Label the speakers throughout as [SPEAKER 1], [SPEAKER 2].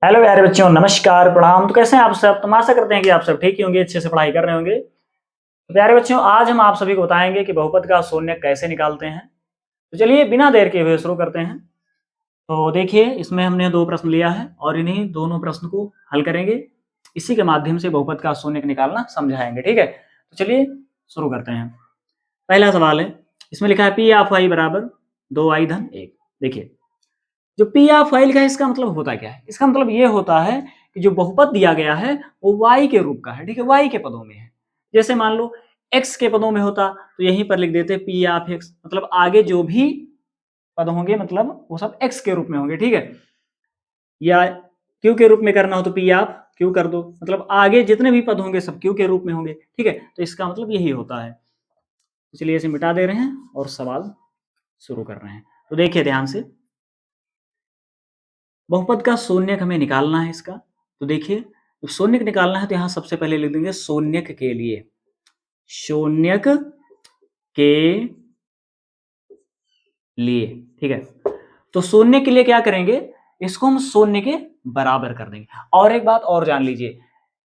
[SPEAKER 1] Hello प्यारे बच्चों, नमस्कार, प्रणाम। तो कैसे हैं आप सब? तो आशा करते हैं कि आप सब ठीक ही होंगे, अच्छे से पढ़ाई कर रहे होंगे। तो प्यारे बच्चों, आज हम आप सभी को बताएंगे कि बहुपद का शून्य कैसे निकालते हैं। तो चलिए बिना देर के हुए शुरू करते हैं। तो देखिए, इसमें हमने दो प्रश्न लिया है और इन्हीं दोनों प्रश्न को हल करेंगे। इसी के माध्यम से बहुपद का शून्य निकालना समझाएंगे। ठीक है, तो चलिए शुरू करते हैं। पहला सवाल है, इसमें लिखा है पी ऑफ वाई बराबर 2i धन 1। देखिए, जो पी ऑफ वाई का इसका मतलब होता क्या है? इसका मतलब ये होता है कि जो बहुपद दिया गया है वो y के रूप का है। ठीक है, y के पदों में है। जैसे मान लो x के पदों में होता तो यहीं पर लिख देते पी ऑफ x, मतलब आगे जो भी पद होंगे मतलब वो सब x के रूप में होंगे। ठीक है, या q के रूप में करना हो तो पी ऑफ q कर दो, मतलब आगे जितने भी पद होंगे सब q के रूप में होंगे। ठीक है, तो इसका मतलब यही होता है। इसलिए इसे मिटा दे रहे हैं और सवाल शुरू कर रहे हैं। तो देखिए ध्यान से, बहुपद का शून्यक हमें निकालना है इसका। तो देखिए, तो शून्यक निकालना है तो यहां सबसे पहले लिख देंगे शून्यक के लिए, शून्यक के लिए। ठीक है, तो शून्य के लिए क्या करेंगे, इसको हम शून्य के बराबर कर देंगे। और एक बात और जान लीजिए,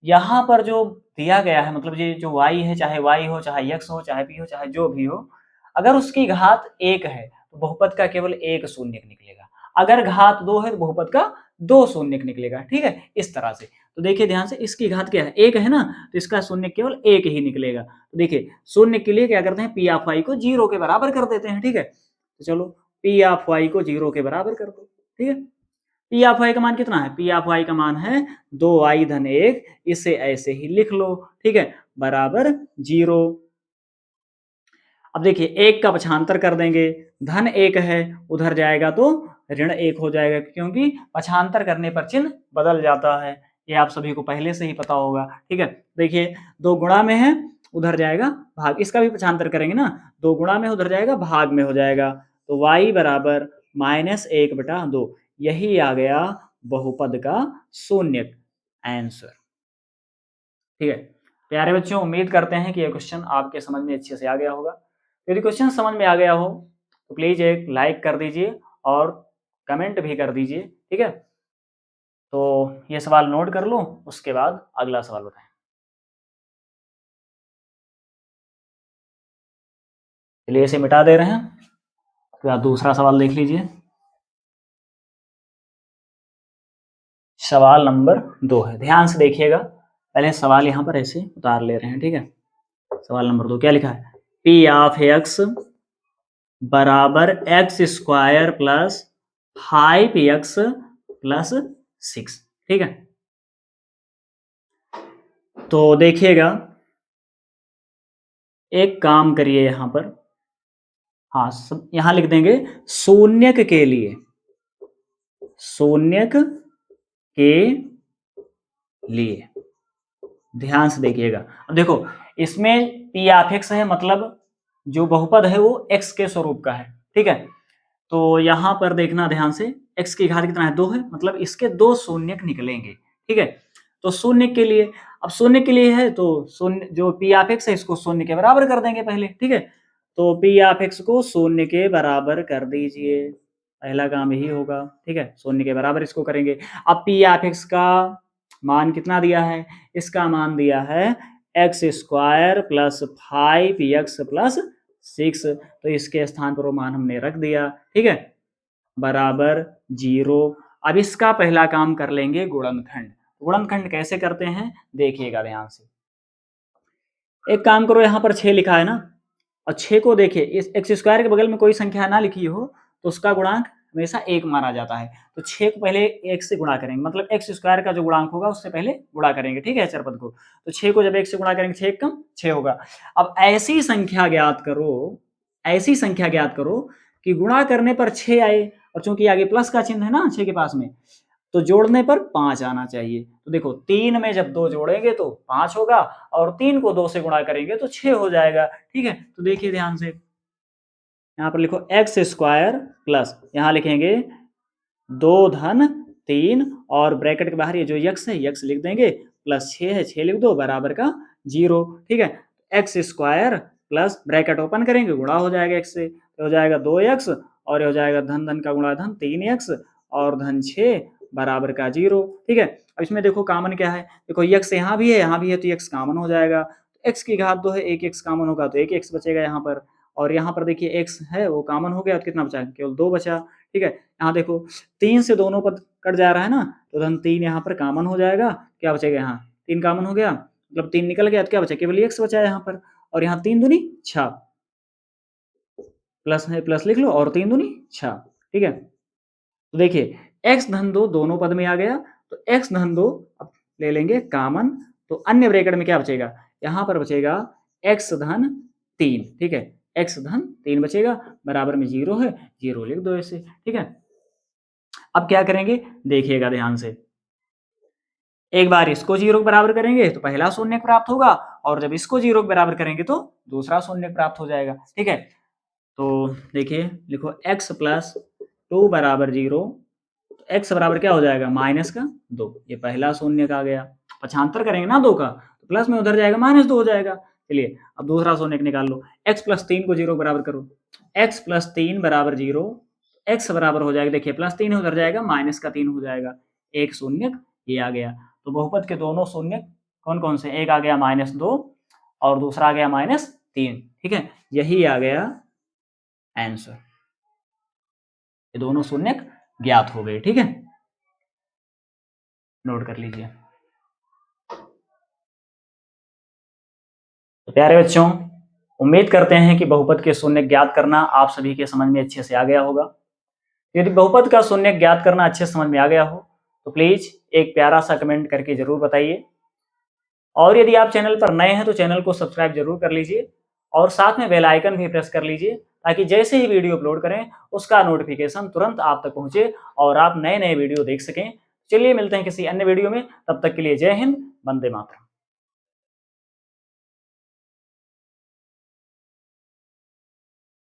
[SPEAKER 1] यहां पर जो दिया गया है मतलब ये जो y है, चाहे y हो, चाहे x हो, चाहे p हो, चाहे जो भी हो, अगर उसकी घात 1 है तो बहुपद का केवल एक शून्यक निकलेगा। अगर घात 2 है तो बहुपद का 2 शून्यक निकलेगा। ठीक है, इस तरह से। तो देखिए ध्यान से, इसकी घात क्या है, 1 है ना, तो इसका शून्य केवल 1 ही निकलेगा। तो देखिए, शून्य के लिए क्या करते हैं, पी ऑफ y को 0 के बराबर कर देते हैं। ठीक है, तो चलो पी ऑफ वाई को 0 के बराबर कर दो। ठीक है, पी ऑफ वाई का मान कितना है, पी ऑफ वाई का मान है 2i धन 1। इसे ऐसे ही लिख लो। ठीक है, बराबर 0। अब देखिए, 1 का पक्षांतर कर देंगे, धन 1 है, उधर जाएगा तो ऋण 1 हो जाएगा, क्योंकि पक्षांतर करने पर चिन्ह बदल जाता है। ये आप सभी को पहले से ही पता होगा। ठीक है, देखिए 2 गुणा में है, उधर जाएगा भाग, इसका भी पक्षांतर करेंगे ना, 2 गुणा में उधर जाएगा भाग में हो जाएगा। तो y बराबर -1/2, यही आ गया बहुपद का शून्यक आंसर। ठीक है, प्यारे बच्चों, उम्मीद करते हैं कि ये क्वेश्चन आपके समझ में अच्छे से आ गया होगा। यदि क्वेश्चन समझ में आ गया हो तो प्लीज एक लाइक कर दीजिए और कमेंट भी कर दीजिए। ठीक है, तो ये सवाल नोट कर लो, उसके बाद अगला सवाल बताएं। चलिए इसे मिटा दे रहे हैं, फिर आप दूसरा सवाल देख लीजिए। सवाल नंबर 2 है, ध्यान से देखिएगा। पहले सवाल यहाँ पर ऐसे उतार ले रहे हैं। ठीक है, सवाल नंबर 2 क्या लिखा है, पी ऑफ एक्स बराबर x square plus 5x plus 6। ठीक है, तो देखिएगा, एक काम करिए यहां पर, हाँ यहां लिख देंगे शून्यक के लिए, शून्यक के लिए। ध्यान से देखिएगा, अब देखो इसमें पी ऑफ एक्स है, मतलब जो बहुपद है वो x के स्वरूप का है। ठीक है, तो यहां पर देखना ध्यान से, x की घात कितना है, 2 है, मतलब इसके 2 शून्यक निकलेंगे। ठीक है, तो शून्य के लिए, अब शून्य के लिए है तो शून्य जो पी ऑफ एक्स है इसको शून्य के बराबर कर देंगे पहले। ठीक है, तो पी ऑफ एक्स को शून्य के बराबर कर दीजिए, पहला काम यही होगा। ठीक है, शून्य के बराबर इसको करेंगे। अब पी ऑफ एक्स का मान कितना दिया है, इसका मान दिया है x square plus 5x plus 6, तो इसके स्थान पर वो मान हमने रख दिया। ठीक है, बराबर 0। अब इसका पहला काम कर लेंगे गुणनखंड। गुणनखंड कैसे करते हैं देखिएगा ध्यान से। एक काम करो, यहाँ पर 6 लिखा है ना, और 6 को देखिए, इस एक्स स्क्वायर के बगल में कोई संख्या ना लिखी हो तो उसका गुणांक हमेशा 1 माना जाता है। तो 6 को पहले 1 से गुणा करेंगे, मतलब एक्स स्क्वायर का जो गुणांक होगा उससे पहले गुणा करेंगे। ठीक है, चरपद को, तो 6 को जब 1 से गुणा करेंगे 6 कम 6 होगा। अब ऐसी संख्या ज्ञात करो, ऐसी संख्या ज्ञात करो कि गुणा करने पर 6 आए, और चूंकि आगे प्लस का चिन्ह है ना 6 के पास में, तो जोड़ने पर 5 आना चाहिए। तो देखो 3 में जब 2 जोड़ेंगे तो 5 होगा, और 3 को 2 से गुणा करेंगे तो 6 हो जाएगा। ठीक है, तो देखिए ध्यान से, यहाँ पर लिखो एक्स स्क्वायर प्लस, यहाँ लिखेंगे 2 धन 3, और ब्रैकेट के बाहर ये जो यक्स है यक्स लिख देंगे, प्लस 6 है 6 लिख दो, बराबर का 0। ठीक है, x square plus bracket open करेंगे, गुणा हो जाएगा x से, तो हो जाएगा 2x, और हो जाएगा धन धन का गुणा धन 3x, और धन 6 बराबर का 0। ठीक है, अब इसमें देखो कॉमन क्या है, देखो x यहाँ भी है तो x कॉमन हो जाएगा, x की घात 2 है, एक x कॉमन होगा तो एक x बचेगा यहाँ पर, और यहाँ पर देखिए x है वो कॉमन हो गया तो कितना बचा, केवल 2 बचा। ठीक है, यहाँ देखो 3 से दोनों पद कट जा रहा है ना, तो धन 3 यहाँ पर कॉमन हो जाएगा, क्या बचेगा यहाँ 3 कॉमन हो गया, मतलब 3 निकल गया तो क्या बचा, केवल x बचा यहाँ पर, और यहाँ 3 दूनी 6, प्लस है प्लस लिख लो, और 3 दूनी 6। ठीक है, तो देखिए x धन 2 दोनों पद में आ गया, तो x धन 2 अब ले लेंगे कॉमन, तो अन्य ब्रैकेट में क्या बचेगा, यहाँ पर बचेगा x धन 3। ठीक है, x धन 3 बचेगा, बराबर में 0 है, 0 लिख दो ऐसे। ठीक है, अब क्या करेंगे देखिएगा ध्यान से, एक बार इसको 0 के बराबर करेंगे तो पहला शून्य प्राप्त होगा, और जब इसको 0 के बराबर करेंगे तो दूसरा शून्य प्राप्त हो जाएगा। ठीक है, तो देखिए लिखो x प्लस 2 बराबर 0, x बराबर क्या हो जाएगा माइनस का 2, ये पहला शून्य का आ गया, पक्षांतर करेंगे ना 2 का तो प्लस में उधर जाएगा -2 हो जाएगा। चलिए अब दूसरा शून्य निकाल लो, x प्लस 3 को 0 के बराबर करो, x प्लस 3 बराबर 0, x बराबर हो जाएगा, देखिए प्लस 3 उधर जाएगा माइनस का 3 हो जाएगा, एक शून्य ये आ गया। तो बहुपद के दोनों शून्य कौन कौन से, एक आ गया -2 और दूसरा आ गया -3। ठीक है, यही आ गया आंसर, ये दोनों शून्य ज्ञात हो गए। ठीक है, नोट कर लीजिए। तो प्यारे बच्चों, उम्मीद करते हैं कि बहुपद के शून्य ज्ञात करना आप सभी के समझ में अच्छे से आ गया होगा। यदि बहुपद का शून्य ज्ञात करना अच्छे समझ में आ गया हो तो प्लीज एक प्यारा सा कमेंट करके जरूर बताइए, और यदि आप चैनल पर नए हैं तो चैनल को सब्सक्राइब जरूर कर लीजिए, और साथ में बेल आइकन भी प्रेस कर लीजिए, ताकि जैसे ही वीडियो अपलोड करें उसका नोटिफिकेशन तुरंत आप तक पहुंचे और आप नए नए वीडियो देख सकें। चलिए मिलते हैं किसी अन्य वीडियो में, तब तक के लिए जय हिंद, वंदे मातरम।